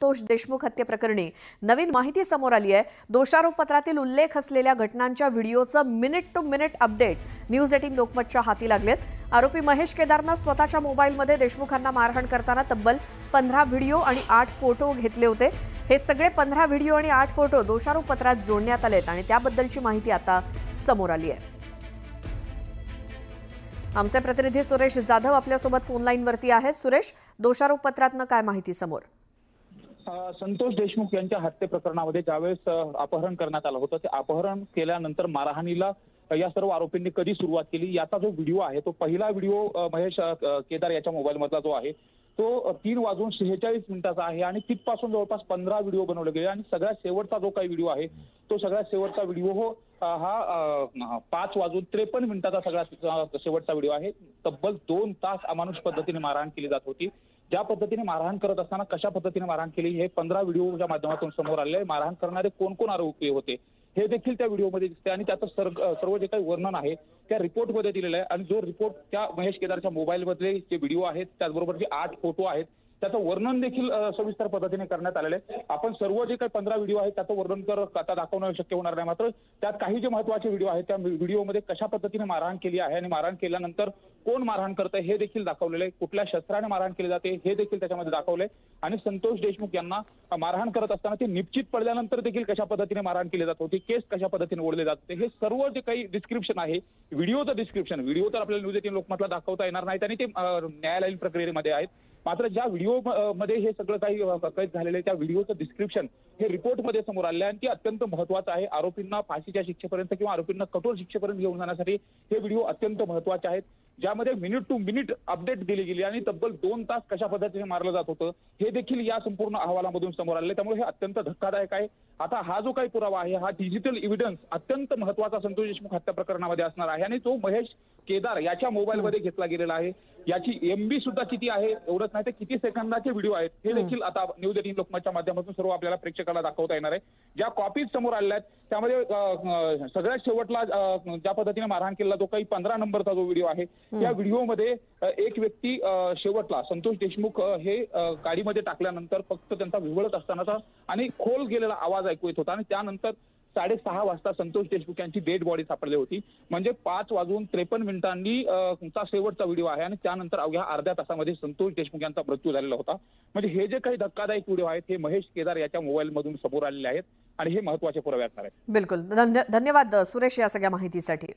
संतोष देशमुख हत्येप्रकरणी नवीन माहिती समोर आली आहे। दोषारोपपत्रातील उल्लेख असलेल्या घटनांच्या व्हिडिओचं minute to minute update news 18 लोकमतच्या हाती लागलेत। आरोपी महेश केदारनं स्वतःच्या मोबाईलमध्ये देशमुखांना मारहाण करताना तब्बल 15 व्हिडिओ आणि 8 फोटो घेतले होते। हे सगळे 15 व्हिडिओ आणि 8 फोटो दोषारोपपत्रात जोडण्यात आलेत आणि त्याबद्दलची माहिती आता समोर आली आहे। आमचे प्रतिनिधी सुरेश जाधव आपल्यासोबत फोन लाईनवरती आहेत। सुरेश, दोषारोपपत्रातनं काय माहिती समोर? संतोष देशमुख यांच्या हत्ये प्रकरणामध्ये ज्यावेळेस अपहरण करण्यात आलं होतं, ते अपहरण केल्यानंतर मारहाणीला या सर्व आरोपींनी कधी सुरुवात केली याचा जो व्हिडिओ आहे, तो पहिला व्हिडिओ महेश केदार याच्या मोबाईलमधला जो आहे तो 3:46 आहे आणि तिथपासून जवळपास 15 व्हिडिओ बनवले गेले आणि सगळ्यात शेवटचा जो काही व्हिडिओ आहे तो सगळ्यात शेवटचा व्हिडिओ हा 5:53 सगळ्यात शेवटचा व्हिडिओ आहे। तब्बल 2 तास अमानुष पद्धतीने मारहाण केली जात होती। ज्या पद्धतीने मारहाण करत असताना कशा पद्धतीने मारहाण केली हे 15 व्हिडिओच्या माध्यमातून समोर आले आहे। मारहाण करणारे कोण कोण आरोपी होते हे देखील त्या व्हिडिओमध्ये दिसते आणि त्याचं सर्व जे काही वर्णन आहे त्या रिपोर्टमध्ये दिलेलं आहे आणि जो रिपोर्ट त्या महेश केदारच्या मोबाईलमधले जे व्हिडिओ आहेत त्याचबरोबर जे 8 फोटो आहेत त्याचं वर्णन देखील सविस्तर पद्धतीने करण्यात आलेलं आहे। आपण सर्व जे काही 15 व्हिडिओ आहेत त्याचं वर्णन आता दाखवणं शक्य होणार नाही, मात्र त्यात काही जे महत्त्वाचे व्हिडिओ आहेत त्या व्हिडिओमध्ये कशा पद्धतीने मारहाण केली आहे आणि मारहाण केल्यानंतर कोण मारहाण करतंय हे देखील दाखवलेलं आहे। कुठल्या शस्त्राने मारहाण केली जाते हे देखील त्याच्यामध्ये दाखवलंय आणि संतोष देशमुख यांना मारहाण करत असताना ते निश्चित पडल्यानंतर देखील कशा पद्धतीने मारहाण केली जात होती, केस कशा पद्धतीने ओढले जात होते, हे सर्व जे काही डिस्क्रिप्शन आहे व्हिडिओचं डिस्क्रिप्शन, व्हिडिओ तर आपल्याला न्यूज 18 लोकमतला दाखवता येणार नाहीत आणि ते न्यायालयीन प्रक्रियेमध्ये आहेत, मात्र ज्या व्हिडिओ मध्ये हे सगळं काही कैद झालेलं आहे त्या व्हिडिओचं डिस्क्रिप्शन हे रिपोर्टमध्ये समोर आलं आहे आणि ते अत्यंत महत्त्वाचं आहे। आरोपींना फाशीच्या शिक्षेपर्यंत किंवा आरोपींना कठोर शिक्षेपर्यंत घेऊन जाण्यासाठी हे व्हिडिओ अत्यंत महत्त्वाचे आहेत, ज्यामध्ये मिनिट टू मिनिट अपडेट दिली गेली आणि तब्बल 2 तास कशा पद्धतीने मारलं जात होतं हे देखील या संपूर्ण अहवालामधून समोर आले। त्यामुळे हे अत्यंत धक्कादायक आहे। आता हा जो काही पुरावा आहे हा डिजिटल एव्हिडन्स अत्यंत महत्त्वाचा संतोष देशमुख हत्या प्रकरणामध्ये असणार आहे आणि तो महेश केदार याच्या मोबाईलमध्ये घेतला गेलेला आहे। याची एमबी सुद्धा किती आहे एवढंच नाही तर किती सेकंदाचे व्हिडिओ आहेत हे देखील आता न्यूज 18 लोकमतच्या माध्यमातून सर्व आपल्याला प्रेक्षकाला दाखवता येणार आहे। ज्या कॉपीज समोर आलेल्या आहेत त्यामध्ये सगळ्यात शेवटला ज्या पद्धतीने मारहाण केलेला जो काही 15 नंबरचा जो व्हिडिओ आहे त्या व्हिडिओमध्ये एक व्यक्ती शेवटला संतोष देशमुख हे गाडीमध्ये टाकल्याननंतर फक्त त्यांचा विव्हळत असतानाचा आणि खोल गेलेला आवाज ऐकू येत होता आणि त्यानंतर 6:30 वाजता संतोष देशमुख यांची डेड बॉडी सापडली होती। म्हणजे 5:53 चा शेवटचा व्हिडिओ आहे आणि त्यानंतर अवघ्या अर्ध्या तासामध्ये संतोष देशमुख यांचा मृत्यू झालेला होता। म्हणजे हे जे काही धक्कादायक व्हिडिओ आहेत हे महेश केदार याच्या मोबाईलमधून समोर आलेले आहेत आणि हे महत्त्वाचे पुरावे असणार आहेत। बिलकुल, धन्यवाद सुरेश या सगळ्या माहितीसाठी।